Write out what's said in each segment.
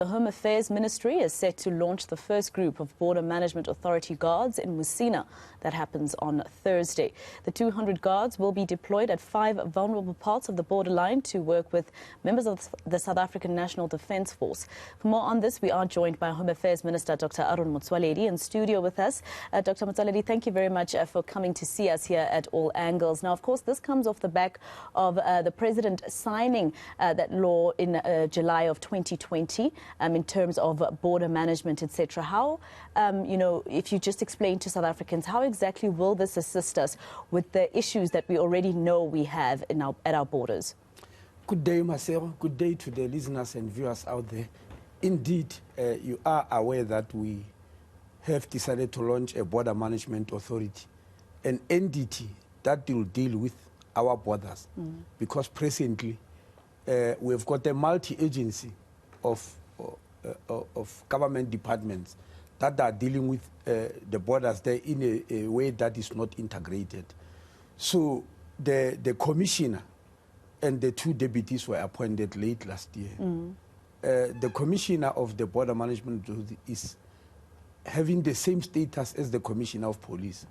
The Home Affairs Ministry is set to launch the first group of Border Management Authority guards in Musina. That happens on Thursday. The 200 guards will be deployed at 5 vulnerable parts of the borderline to work with members of the South African National Defence Force. For more on this, we are joined by Home Affairs Minister Dr. Motsoaledi in studio with us. Dr. Motsoaledi, thank you very much for coming to see us here at All Angles. Now, of course, this comes off the back of the President signing that law in July of 2020. In terms of border management, etc. How, if you just explain to South Africans, how exactly will this assist us with the issues that we already know we have at our borders? Good day, Marcel. Good day to the listeners and viewers out there. Indeed, you are aware that we have decided to launch a border management authority, an entity that will deal with our borders. Because presently, we've got a multi-agency of government departments that are dealing with the borders there in a way that is not integrated. So the commissioner and the 2 deputies were appointed late last year. The commissioner of the border management is having the same status as the commissioner of police,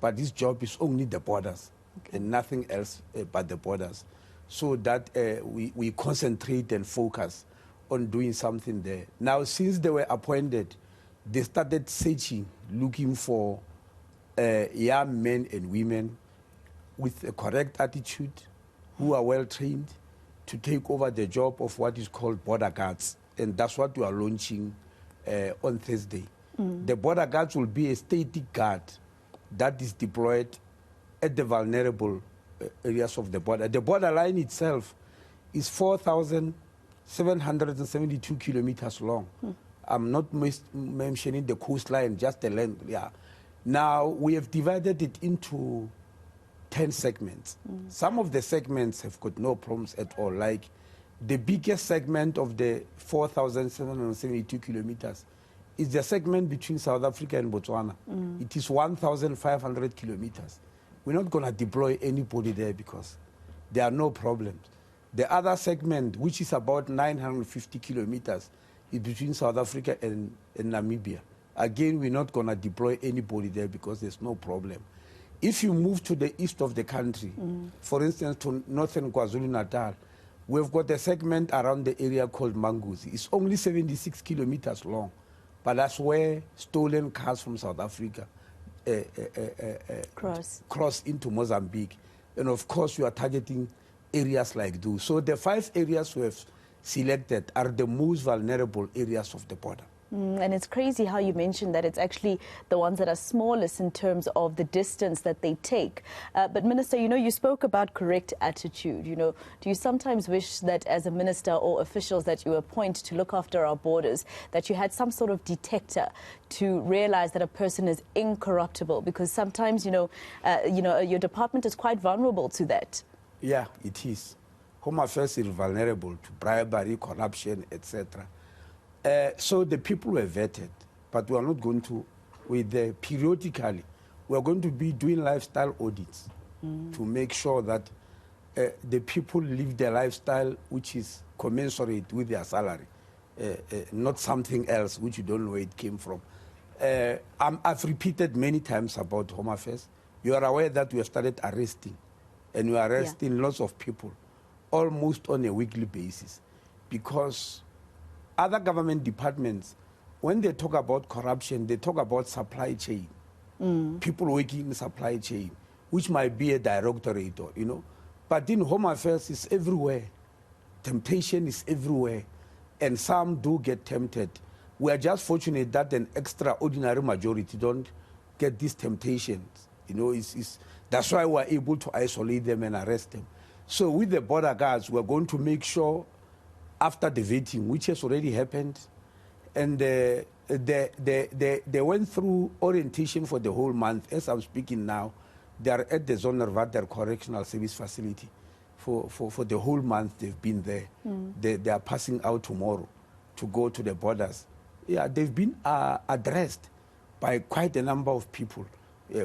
but his job is only the borders and nothing else but the borders, so that we concentrate and focus on doing something there. Now, since they were appointed, they started searching, looking for young men and women with a correct attitude, who are well trained to take over the job of what is called border guards. And that's what we are launching on Thursday. The border guards will be a static guard that is deployed at the vulnerable areas of the border. The borderline itself is 4,772 kilometers long. I'm not mentioning the coastline, just the length. Now, we have divided it into 10 segments. Some of the segments have got no problems at all. Like the biggest segment of the 4,772 kilometers is the segment between South Africa and Botswana. It is 1,500 kilometers. We're not going to deploy anybody there because there are no problems. The other segment, which is about 950 kilometers, is between South Africa and Namibia. Again, we're not going to deploy anybody there because there's no problem. If you move to the east of the country, for instance, to northern KwaZulu-Natal, we've got a segment around the area called Manguzi. It's only 76 kilometers long, but that's where stolen cars from South Africa cross into Mozambique. And of course, we are targeting areas like those. So the 5 areas we have selected are the most vulnerable areas of the border. And it's crazy how you mentioned that it's actually the ones that are smallest in terms of the distance that they take. But Minister, you spoke about correct attitude. Do you sometimes wish that as a minister or officials that you appoint to look after our borders, that you had some sort of detector to realize that a person is incorruptible? Because sometimes, your department is quite vulnerable to that. Yeah, it is. Home Affairs is vulnerable to bribery, corruption, etc. So the people were vetted, but we are not going to, periodically, we are going to be doing lifestyle audits to make sure that the people live their lifestyle which is commensurate with their salary, not something else which you don't know where it came from. I've repeated many times about Home Affairs. You are aware that we have started arresting, and we are arresting lots of people, almost on a weekly basis, because other government departments, when they talk about corruption, they talk about supply chain, people working in supply chain, which might be a directorate, But in Home Affairs, it's everywhere. Temptation is everywhere, and some do get tempted. We are just fortunate that an extraordinary majority don't get these temptations. That's why we're able to isolate them and arrest them. So with the border guards, we're going to make sure, after the vetting, which has already happened, and they went through orientation for the whole month. As I'm speaking now, they are at the Zonderwater Correctional Service Facility for the whole month. They've been there. They are passing out tomorrow to go to the borders. Yeah, they've been addressed by quite a number of people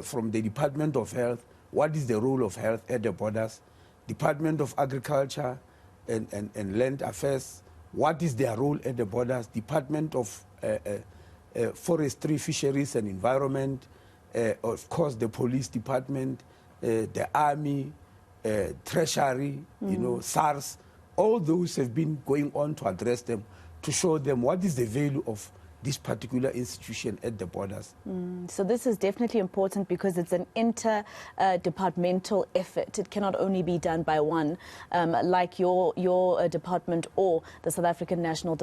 from the Department of Health. What is the role of health at the borders? Department of Agriculture and Land Affairs, what is their role at the borders, Department of Forestry, Fisheries and Environment, of course the police department, the army, treasury, you know, SARS. All those have been going on to address them, to show them what is the value of this particular institution at the borders. So this is definitely important because it's an inter-departmental effort. It cannot only be done by one, like your department or the South African National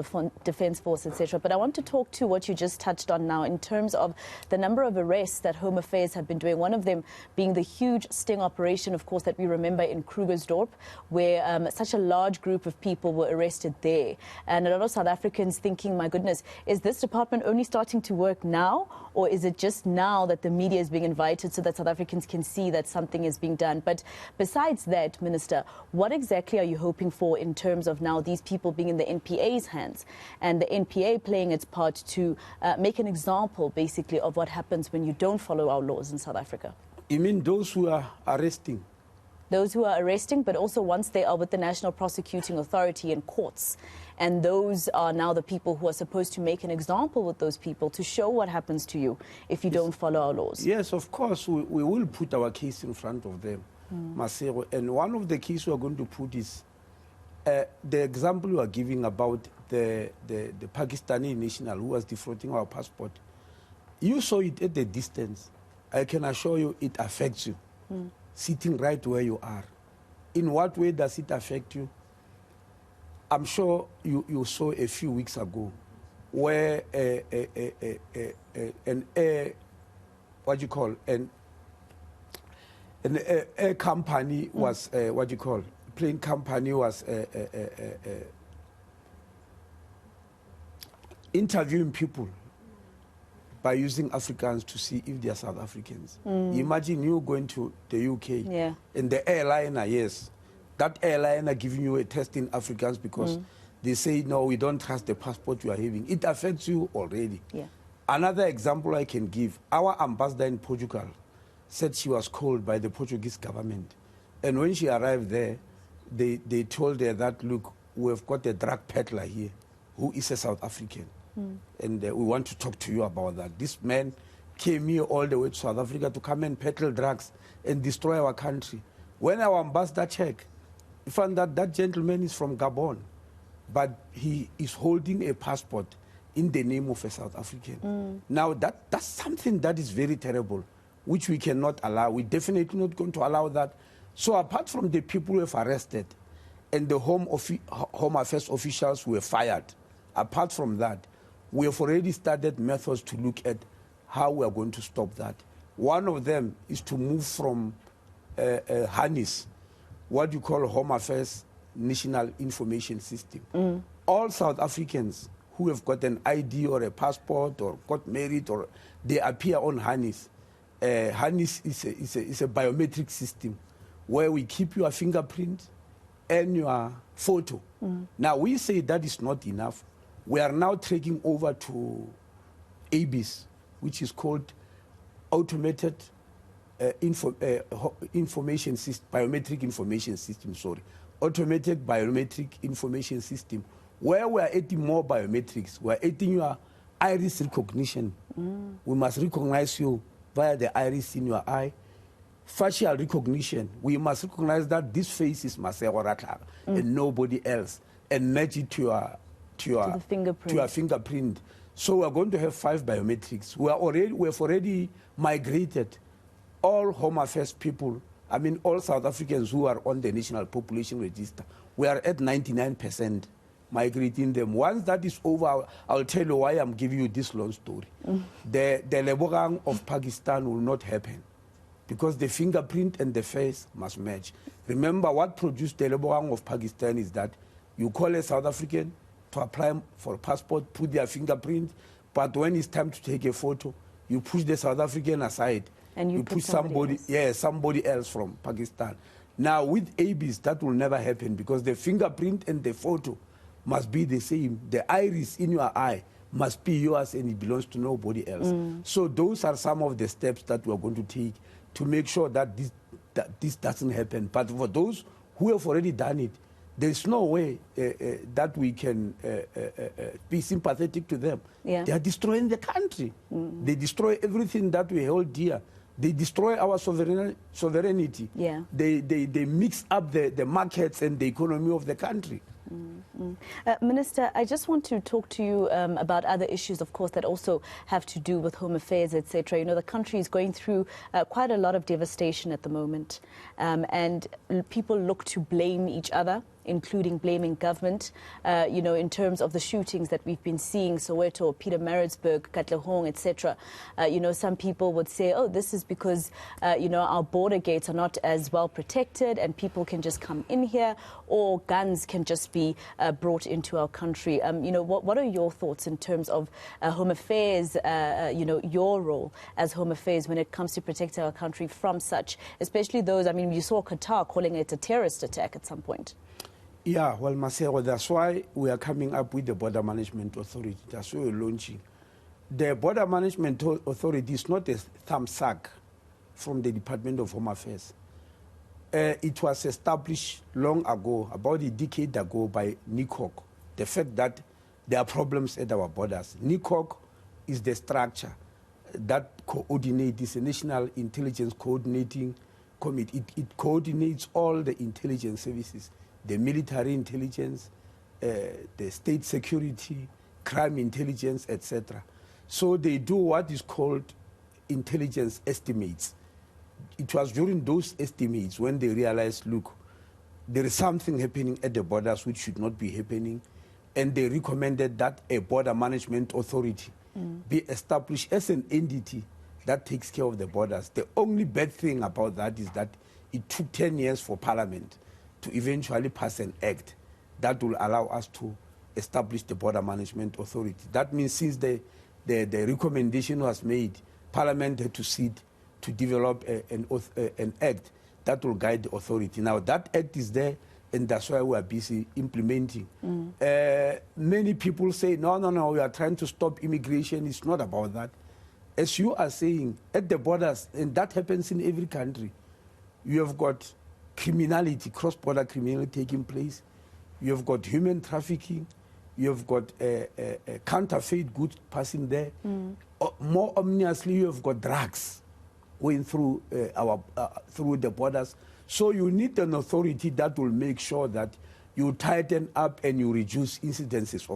Defence Force, etc. But I want to talk to what you just touched on now in terms of the number of arrests that Home Affairs have been doing. One of them being the huge sting operation, of course, that we remember in Krugersdorp, where such a large group of people were arrested there. And a lot of South Africans thinking, my goodness, is this department only starting to work now, or is it just now that the media is being invited so that South Africans can see that something is being done? But besides that, Minister, what exactly are you hoping for in terms of now these people being in the NPA's hands and the NPA playing its part to make an example, basically, of what happens when you don't follow our laws in South Africa? You mean those who are arresting? Those who are arresting, but also once they are with the National Prosecuting Authority in courts. And those are now the people who are supposed to make an example with those people to show what happens to you if you don't follow our laws. Yes, of course, we will put our case in front of them, Masero. And one of the cases we are going to put is the example you are giving about the Pakistani national who was defrauding our passport. You saw it at the distance. I can assure you it affects you. Sitting right where you are. In what way does it affect you? I'm sure you saw a few weeks ago where an air company was plane company was interviewing people by using Africans to see if they are South Africans. Imagine you going to the UK and the airliner, yes, that airliner giving you a test in Africans because they say, no, we don't trust the passport you are having. It affects you already. Another example I can give, our ambassador in Portugal said she was called by the Portuguese government. And when she arrived there, they told her that, look, we've got a drug peddler here who is a South African. And we want to talk to you about that. This man came here all the way to South Africa to come and peddle drugs and destroy our country. When our ambassador checked, we found that that gentleman is from Gabon, but he is holding a passport in the name of a South African. Now, that's something that is very terrible, which we cannot allow. We're definitely not going to allow that. So apart from the people who have arrested and the Home Affairs officials who were fired, apart from that, we have already started methods to look at how we are going to stop that. One of them is to move from HANIS, what you call Home Affairs National Information System. All South Africans who have got an ID or a passport or got married or they appear on HANIS. HANIS is a biometric system where we keep your fingerprint and your photo. Now, we say that is not enough. We are now taking over to ABIS, which is called Automated Information System, Biometric Information System, Automated Biometric Information System, where we are adding more biometrics. We are adding your iris recognition. We must recognize you via the iris in your eye. Facial recognition. We must recognize that this face is Masego Ratla and nobody else, and match it to your fingerprint. So we are going to have 5 biometrics. We have already migrated all Home Affairs people, I mean all South Africans who are on the National Population Register. We are at 99% migrating them. Once that is over, I'll tell you why I'm giving you this long story. The Lebogang of Pakistan will not happen because the fingerprint and the face must match. Remember, what produced the Lebogang of Pakistan is that you call a South African to apply for a passport, put their fingerprint, but when it's time to take a photo, you push the South African aside and you put somebody else from Pakistan. Now with ABIS, that will never happen because the fingerprint and the photo must be the same. The iris in your eye must be yours and it belongs to nobody else. So those are some of the steps that we are going to take to make sure that this doesn't happen. But for those who have already done it, There's no way that we can be sympathetic to them. Yeah. They are destroying the country. They destroy everything that we hold dear. They destroy our sovereignty. Yeah. They mix up the markets and the economy of the country. Minister, I just want to talk to you about other issues, of course, that also have to do with home affairs, etc. You know, the country is going through quite a lot of devastation at the moment, and people look to blame each other, including blaming government, you know, in terms of the shootings that we've been seeing, Soweto, Pietermaritzburg, Katlehong, etc. You know, some people would say, oh, this is because, you know, our border gates are not as well protected and people can just come in here, or guns can just be brought into our country. You know, what are your thoughts in terms of home affairs, you know, your role as home affairs when it comes to protecting our country from such, especially those, I mean, you saw Qatar calling it a terrorist attack at some point. Yeah, well, Masego, that's why we are coming up with the Border Management Authority. That's why we're launching. The Border Management Authority is not a thumbsuck from the Department of Home Affairs. It was established long ago, about a decade ago, by NICOC. The fact that there are problems at our borders. NICOC is the structure that coordinates, it's a National Intelligence Coordinating Committee. It coordinates all the intelligence services, the military intelligence, the state security, crime intelligence, etc. So they do what is called intelligence estimates. It was during those estimates when they realized, look, there is something happening at the borders which should not be happening, and they recommended that a border management authority be established as an entity that takes care of the borders. The only bad thing about that is that it took 10 years for Parliament to eventually pass an act that will allow us to establish the Border Management Authority. That means since the recommendation was made, Parliament had to sit to develop an act that will guide the authority. Now, that act is there, and that's why we are busy implementing. Many people say, no, we are trying to stop immigration. It's not about that. As you are saying, at the borders, and that happens in every country, you have got criminality, cross-border criminality taking place. You have got human trafficking. You have got counterfeit goods passing there. More ominously, you have got drugs going through through the borders. So you need an authority that will make sure that you tighten up and you reduce incidences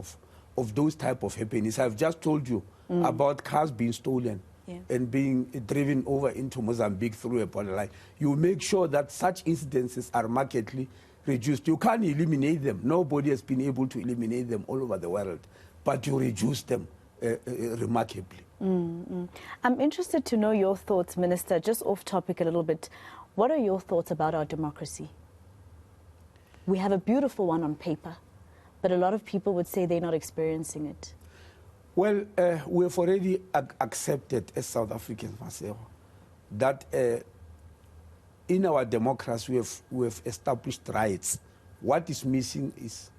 of those type of happenings. I've just told you about cars being stolen and being driven over into Mozambique through a borderline. You make sure that such incidences are markedly reduced. You can't eliminate them. Nobody has been able to eliminate them all over the world, but you reduce them remarkably. I'm interested to know your thoughts, Minister, just off topic a little bit. What are your thoughts about our democracy? We have a beautiful one on paper, but a lot of people would say they're not experiencing it. Well, we have already accepted as South Africans, Marcelo, that in our democracy we have established rights. What is missing is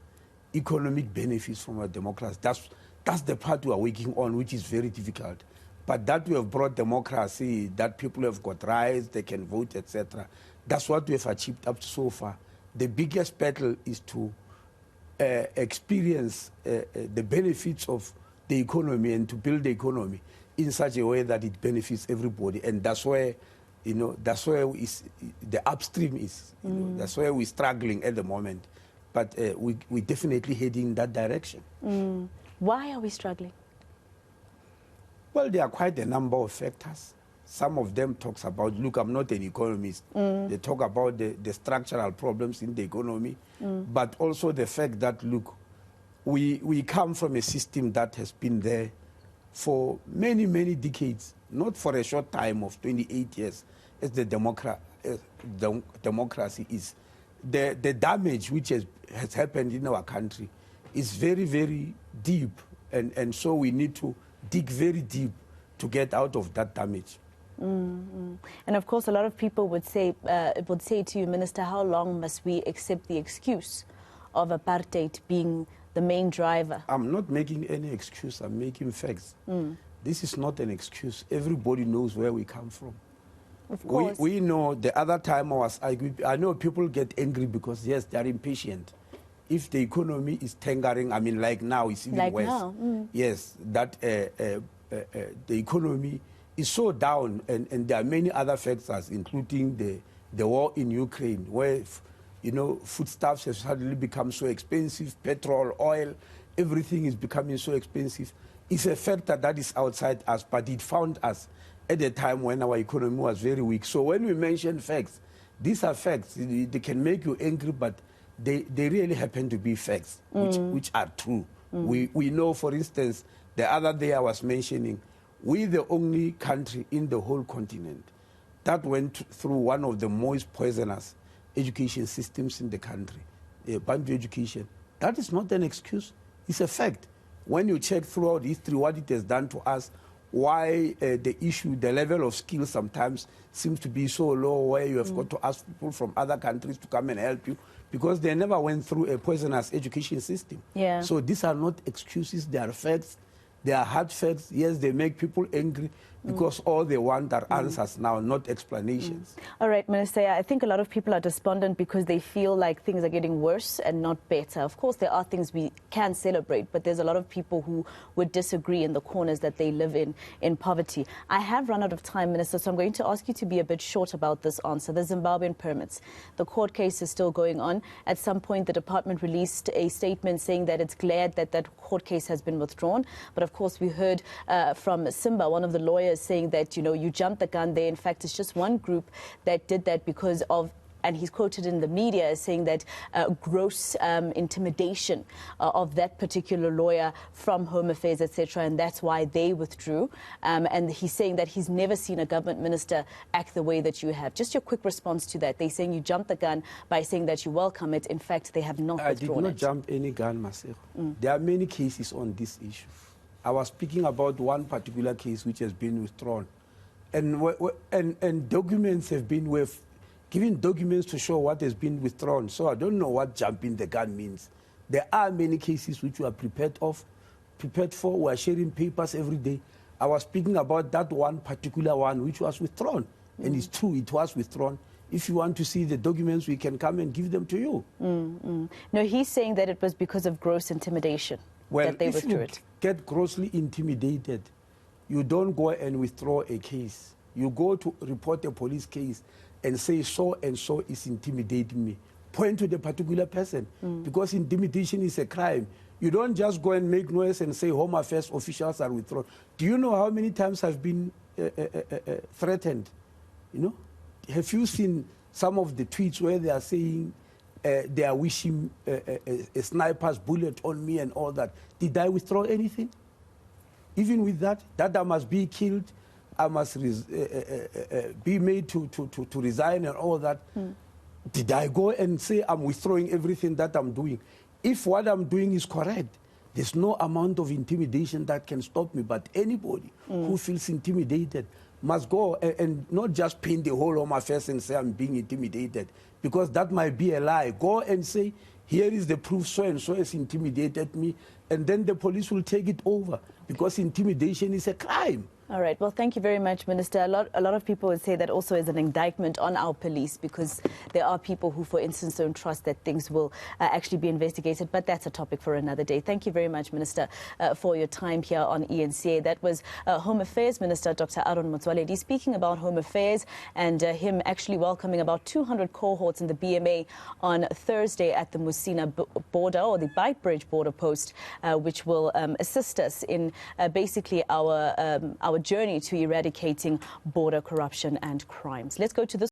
economic benefits from our democracy. That's the part we are working on, which is very difficult. But that we have brought democracy, that people have got rights, they can vote, etc. That's what we have achieved up to so far. The biggest battle is to experience the benefits of the economy and to build the economy in such a way that it benefits everybody. And that's where, you know, that's where the upstream is. You know, that's where we're struggling at the moment. But we're definitely heading in that direction. Why are we struggling? Well, there are quite a number of factors. Some of them talks about, look, I'm not an economist. They talk about the structural problems in the economy, but also the fact that, look, we come from a system that has been there for many, many decades, not for a short time of 28 years, as the democracy is. The damage which has happened in our country is very, very deep, and so we need to dig very deep to get out of that damage. And of course, a lot of people would say to you, Minister, how long must we accept the excuse of apartheid being the main driver? I'm not making any excuse. I'm making facts. This is not an excuse. Everybody knows where we come from. Of course. We know the other time I was arguing, I know people get angry because, yes, they're impatient. if the economy is tangering, I mean, like now, it's even like worse. Now. Yes, that the economy is so down, and there are many other factors, including the war in Ukraine, where, you know, foodstuffs have suddenly become so expensive, petrol, oil, everything is becoming so expensive. It's a factor that is outside us, but it found us at a time when our economy was very weak. So when we mention facts, these are facts. They can make you angry, but they really happen to be facts, which are true. We know, for instance, the other day I was mentioning, we're the only country in the whole continent that went through one of the most poisonous education systems in the country, Bantu education. That is not an excuse. It's a fact. When you check throughout history what it has done to us, why the level of skill sometimes seems to be so low, where you have got to ask people from other countries to come and help you, because they never went through a poisonous education system. Yeah. So these are not excuses, they are facts. They are hard facts. Yes, they make people angry because all they want are answers now, not explanations. All right, Minister, I think a lot of people are despondent because they feel like things are getting worse and not better. Of course, there are things we can celebrate, but there's a lot of people who would disagree in the corners that they live in poverty. I have run out of time, Minister, so I'm going to ask you to be a bit short about this answer. The Zimbabwean permits. The court case is still going on. At some point, the department released a statement saying that it's glad that that court case has been withdrawn. But of course, we heard from Simba, one of the lawyers, saying that, you know, you jumped the gun there. In fact, it's just one group that did that because of, and he's quoted in the media as saying that gross intimidation of that particular lawyer from Home Affairs, etc., and that's why they withdrew. And he's saying that he's never seen a government minister act the way that you have. Just your quick response to that. They're saying you jumped the gun by saying that you welcome it. In fact, they have not withdrawn it. I did not jump any gun, Masero. There are many cases on this issue. I was speaking about one particular case which has been withdrawn. And documents have been given documents to show what has been withdrawn. So I don't know what jumping the gun means. There are many cases which we are prepared for. We are sharing papers every day. I was speaking about that one particular one which was withdrawn. And it's true, it was withdrawn. If you want to see the documents, we can come and give them to you. No, he's saying that it was because of gross intimidation that they withdrew it. Get grossly intimidated, you don't go and withdraw a case. You go to report a police case and say so and so is intimidating me. Point to the particular person, because intimidation is a crime. You don't just go and make noise and say Home Affairs officials are withdrawn. Do you know how many times I've been threatened? You know, have you seen some of the tweets where they are saying they are wishing a sniper's bullet on me and all that? Did I withdraw anything? Even with that I must be killed, I must be made to resign and all that. Did I go and say I'm withdrawing everything that I'm doing? If what I'm doing is correct, there's no amount of intimidation that can stop me. But anybody who feels intimidated must go and not just paint the whole Home Affairs and say I'm being intimidated, because that might be a lie. Go and say, here is the proof, so and so has intimidated me, and then the police will take it over, because intimidation is a crime. All right. Well, thank you very much, Minister. A lot of people would say that also is an indictment on our police, because there are people who, for instance, don't trust that things will actually be investigated. But that's a topic for another day. Thank you very much, Minister, for your time here on eNCA. That was Home Affairs Minister Dr. Motsoaledi speaking about Home Affairs, and him actually welcoming about 200 cohorts in the BMA on Thursday at the Mosina border, or the Beitbridge border post, which will assist us in basically our journey to eradicating border corruption and crimes. Let's go to this.